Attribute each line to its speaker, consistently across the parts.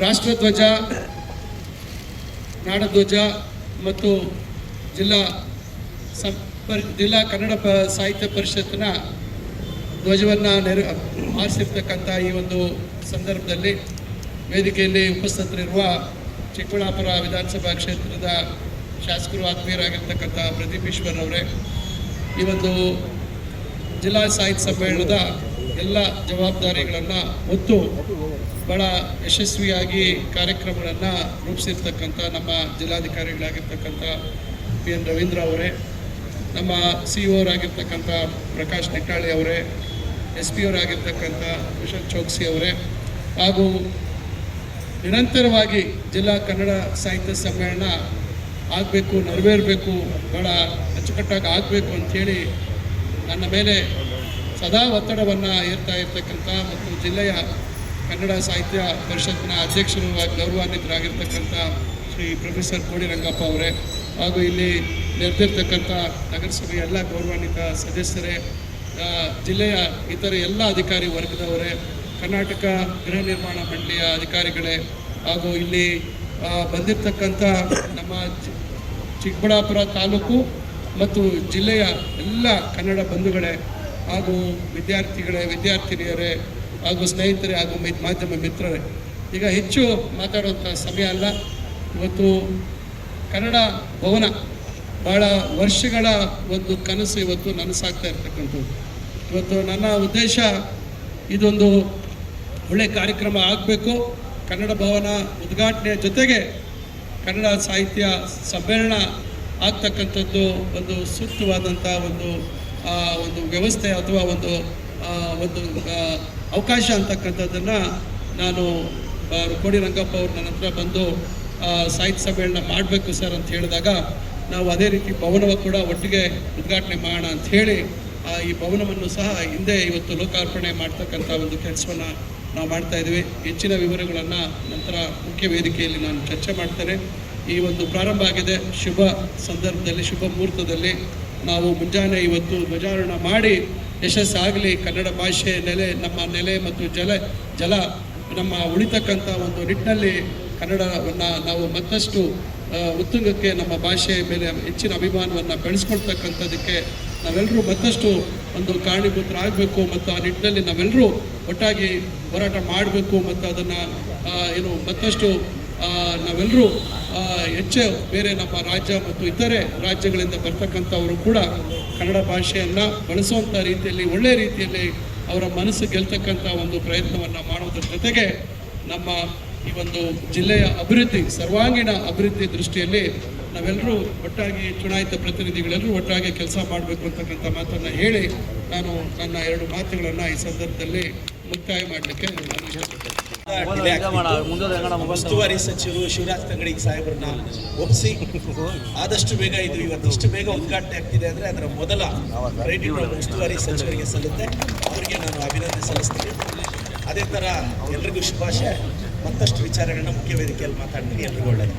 Speaker 1: ರಾಷ್ಟ್ರಧ್ವಜ, ನಾಡಧ್ವಜ ಮತ್ತು ಜಿಲ್ಲಾ ಕನ್ನಡ ಸಾಹಿತ್ಯ ಪರಿಷತ್ತಿನ ಧ್ವಜವನ್ನು ಆರಿಸಿರ್ತಕ್ಕಂಥ ಈ ಒಂದು ಸಂದರ್ಭದಲ್ಲಿ ವೇದಿಕೆಯಲ್ಲಿ ಉಪಸ್ಥಿತರಿರುವ ಚಿಕ್ಕಬಳ್ಳಾಪುರ ವಿಧಾನಸಭಾ ಕ್ಷೇತ್ರದ ಶಾಸಕರು ಆತ್ಮೀಯರಾಗಿರ್ತಕ್ಕಂಥ ಪ್ರದೀಪ್ ಈಶ್ವರ್ ಅವರೇ, ಈ ಒಂದು ಜಿಲ್ಲಾ ಸಾಹಿತ್ಯ ಸಮ್ಮೇಳನದ ಎಲ್ಲ ಜವಾಬ್ದಾರಿಗಳನ್ನು ಹೊತ್ತು ಭಾಳ ಯಶಸ್ವಿಯಾಗಿ ಕಾರ್ಯಕ್ರಮಗಳನ್ನು ರೂಪಿಸಿರ್ತಕ್ಕಂಥ ನಮ್ಮ ಜಿಲ್ಲಾಧಿಕಾರಿಗಳಾಗಿರ್ತಕ್ಕಂಥ PN ರವೀಂದ್ರ ಅವರೇ, ನಮ್ಮ CEO ಅವರಾಗಿರ್ತಕ್ಕಂಥ ಪ್ರಕಾಶ್ ನಿಟ್ಟಾಳಿ ಅವರೇ, SP ಅವರಾಗಿರ್ತಕ್ಕಂಥ ಕುಶಲ್ ಚೌಕ್ಸಿ ಅವರೇ, ಹಾಗೂ ನಿರಂತರವಾಗಿ ಜಿಲ್ಲಾ ಕನ್ನಡ ಸಾಹಿತ್ಯ ಸಮ್ಮೇಳನ ಆಗಬೇಕು, ನೆರವೇರಬೇಕು, ಭಾಳ ಅಚ್ಚುಕಟ್ಟಾಗಿ ಆಗಬೇಕು ಅಂಥೇಳಿ ನನ್ನ ಮೇಲೆ ಸದಾ ಒತ್ತಡವನ್ನು ಏರ್ತಾ ಇರ್ತಕ್ಕಂಥ ಮತ್ತು ಜಿಲ್ಲೆಯ ಕನ್ನಡ ಸಾಹಿತ್ಯ ಪರಿಷತ್ತಿನ ಅಧ್ಯಕ್ಷರು ಗೌರವಾನ್ವಿತರಾಗಿರ್ತಕ್ಕಂಥ ಶ್ರೀ ಪ್ರೊಫೆಸರ್ ಕೋಡಿ ರಂಗಪ್ಪ ಅವರೇ, ಹಾಗೂ ಇಲ್ಲಿ ನೆರೆದಿರ್ತಕ್ಕಂಥ ನಗರಸಭೆಯ ಎಲ್ಲ ಗೌರವಾನ್ವಿತ ಸದಸ್ಯರೇ, ಜಿಲ್ಲೆಯ ಇತರ ಎಲ್ಲ ಅಧಿಕಾರಿ ವರ್ಗದವರೇ, ಕರ್ನಾಟಕ ಗೃಹ ನಿರ್ಮಾಣ ಮಂಡಳಿಯ ಅಧಿಕಾರಿಗಳೇ, ಹಾಗೂ ಇಲ್ಲಿ ಬಂದಿರತಕ್ಕಂಥ ನಮ್ಮ ಚಿಕ್ಕಬಳ್ಳಾಪುರ ತಾಲೂಕು ಮತ್ತು ಜಿಲ್ಲೆಯ ಎಲ್ಲ ಕನ್ನಡ ಬಂಧುಗಳೇ, ಹಾಗೂ ವಿದ್ಯಾರ್ಥಿಗಳೇ, ವಿದ್ಯಾರ್ಥಿನಿಯರೇ, ಹಾಗೂ ಸ್ನೇಹಿತರೇ, ಹಾಗೂ ಮಾಧ್ಯಮ ಮಿತ್ರರೇ, ಈಗ ಹೆಚ್ಚು ಮಾತಾಡುವಂಥ ಸಮಯ ಅಲ್ಲ. ಇವತ್ತು ಕನ್ನಡ ಭವನ ಭಾಳ ವರ್ಷಗಳ ಒಂದು ಕನಸು ಇವತ್ತು ನನಸಾಗ್ತಾ ಇರ್ತಕ್ಕಂಥದ್ದು. ಇವತ್ತು ನನ್ನ ಉದ್ದೇಶ ಇದೊಂದು ಒಳ್ಳೆಯ ಕಾರ್ಯಕ್ರಮ ಆಗಬೇಕು. ಕನ್ನಡ ಭವನ ಉದ್ಘಾಟನೆಯ ಜೊತೆಗೆ ಕನ್ನಡ ಸಾಹಿತ್ಯ ಸಮ್ಮೇಳನ ಆಗ್ತಕ್ಕಂಥದ್ದು ಒಂದು ಸೂಕ್ತವಾದಂಥ ಒಂದು ವ್ಯವಸ್ಥೆ ಅಥವಾ ಒಂದು ಅವಕಾಶ ಅಂತಕ್ಕಂಥದ್ದನ್ನು ನಾನು ಕೋಡಿ ರಂಗಪ್ಪ ಅವರು ನನ್ನ ಹತ್ರ ಬಂದು ಸಾಹಿತ್ಯ ಸಮ್ಮೇಳನ ಮಾಡಬೇಕು ಸರ್ ಅಂತ ಹೇಳಿದಾಗ, ನಾವು ಅದೇ ರೀತಿ ಭವನವ ಕೂಡ ಒಟ್ಟಿಗೆ ಉದ್ಘಾಟನೆ ಮಾಡೋಣ ಅಂತ ಹೇಳಿ ಈ ಭವನವನ್ನು ಸಹ ಹಿಂದೆ ಇವತ್ತು ಲೋಕಾರ್ಪಣೆ ಮಾಡ್ತಕ್ಕಂಥ ಒಂದು ಕೆಲಸವನ್ನು ನಾವು ಮಾಡ್ತಾಯಿದ್ವಿ. ಹೆಚ್ಚಿನ ವಿವರಗಳನ್ನು ನಂತರ ಮುಖ್ಯ ವೇದಿಕೆಯಲ್ಲಿ ನಾನು ಚರ್ಚೆ ಮಾಡ್ತೇನೆ. ಈ ಒಂದು ಪ್ರಾರಂಭ ಆಗಿದೆ. ಶುಭ ಸಂದರ್ಭದಲ್ಲಿ, ಶುಭ ಮುಹೂರ್ತದಲ್ಲಿ ನಾವು ಮುಂಜಾನೆ ಇವತ್ತು ಧ್ವಜಾರೋಹಣ ಮಾಡಿ ಯಶಸ್ಸಾಗಲಿ. ಕನ್ನಡ ಭಾಷೆ ನಮ್ಮ ನೆಲೆ ಮತ್ತು ಜಲ ನಮ್ಮ ಉಳಿತಕ್ಕಂಥ ಒಂದು ನಿಟ್ಟಿನಲ್ಲಿ ಕನ್ನಡವನ್ನು ನಾವು ಮತ್ತಷ್ಟು ಉತ್ತುಂಗಕ್ಕೆ, ನಮ್ಮ ಭಾಷೆಯ ಮೇಲೆ ಹೆಚ್ಚಿನ ಅಭಿಮಾನವನ್ನು ಬೆಳೆಸ್ಕೊಳ್ತಕ್ಕಂಥದ್ದಕ್ಕೆ ನಾವೆಲ್ಲರೂ ಮತ್ತಷ್ಟು ಒಂದು ಕಾರಣೀಭೂತರಾಗಬೇಕು ಮತ್ತು ಆ ನಿಟ್ಟಿನಲ್ಲಿ ನಾವೆಲ್ಲರೂ ಒಟ್ಟಾಗಿ ಹೋರಾಟ ಮಾಡಬೇಕು ಮತ್ತು ಅದನ್ನು ಮತ್ತಷ್ಟು ನಾವೆಲ್ಲರೂ ಹೆಚ್ಚು ಬೇರೆ ನಮ್ಮ ರಾಜ್ಯ ಮತ್ತು ಇತರೆ ರಾಜ್ಯಗಳಿಂದ ಬರ್ತಕ್ಕಂಥವರು ಕೂಡ ಕನ್ನಡ ಭಾಷೆಯನ್ನು ಬಳಸುವಂಥ ರೀತಿಯಲ್ಲಿ, ಒಳ್ಳೆಯ ರೀತಿಯಲ್ಲಿ ಅವರ ಮನಸ್ಸು ಗೆಲ್ತಕ್ಕಂಥ ಒಂದು ಪ್ರಯತ್ನವನ್ನು ಮಾಡೋದ್ರ ಜೊತೆಗೆ ನಮ್ಮ ಈ ಒಂದು ಜಿಲ್ಲೆಯ ಅಭಿವೃದ್ಧಿ, ಸರ್ವಾಂಗೀಣ ಅಭಿವೃದ್ಧಿ ದೃಷ್ಟಿಯಲ್ಲಿ ನಾವೆಲ್ಲರೂ ಒಟ್ಟಾಗಿ, ಚುನಾಯಿತ ಪ್ರತಿನಿಧಿಗಳೆಲ್ಲರೂ ಒಟ್ಟಾಗಿ ಕೆಲಸ ಮಾಡಬೇಕು ಅಂತಕ್ಕಂಥ ಮಾತನ್ನು ಹೇಳಿ ನಾನು ನನ್ನ 2 ಮಾತುಗಳನ್ನು ಈ ಸಂದರ್ಭದಲ್ಲಿ ಮುಕ್ತಾಯ ಮಾಡಲಿಕ್ಕೆ
Speaker 2: ಉಸ್ತುವಾರಿ ಸಚಿವರು ಶಿವರಾಜ್ ತಂಗಡಿ ಸಾಹೇಬ್ರನ್ನ ಒಪ್ಪಿಸಿ ಆದಷ್ಟು ಬೇಗ ಇವತ್ತಿಷ್ಟು ಬೇಗ ಉದ್ಘಾಟನೆ ಆಗ್ತಿದೆ ಅಂದರೆ ಅದರ ಮೊದಲ ಕ್ರೆಡಿಟ್ ಉಸ್ತುವಾರಿ ಸಚಿವರಿಗೆ ಸಲ್ಲುತ್ತೆ. ಅವರಿಗೆ ನಾನು ಅಭಿನಂದನೆ ಸಲ್ಲಿಸ್ತೀನಿ. ಅದೇ ಥರ ಎಲ್ರಿಗೂ ಶುಭಾಶಯ. ಮತ್ತಷ್ಟು ವಿಚಾರಗಳನ್ನ ಮುಖ್ಯ ವೇದಿಕೆಯಲ್ಲಿ ಮಾತಾಡ್ತೀನಿ. ಎಲ್ರಿಗೂ ಒಳ್ಳೆಯದು.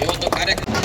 Speaker 2: ಈ ಒಂದು ಕಾರ್ಯಕ್ರಮ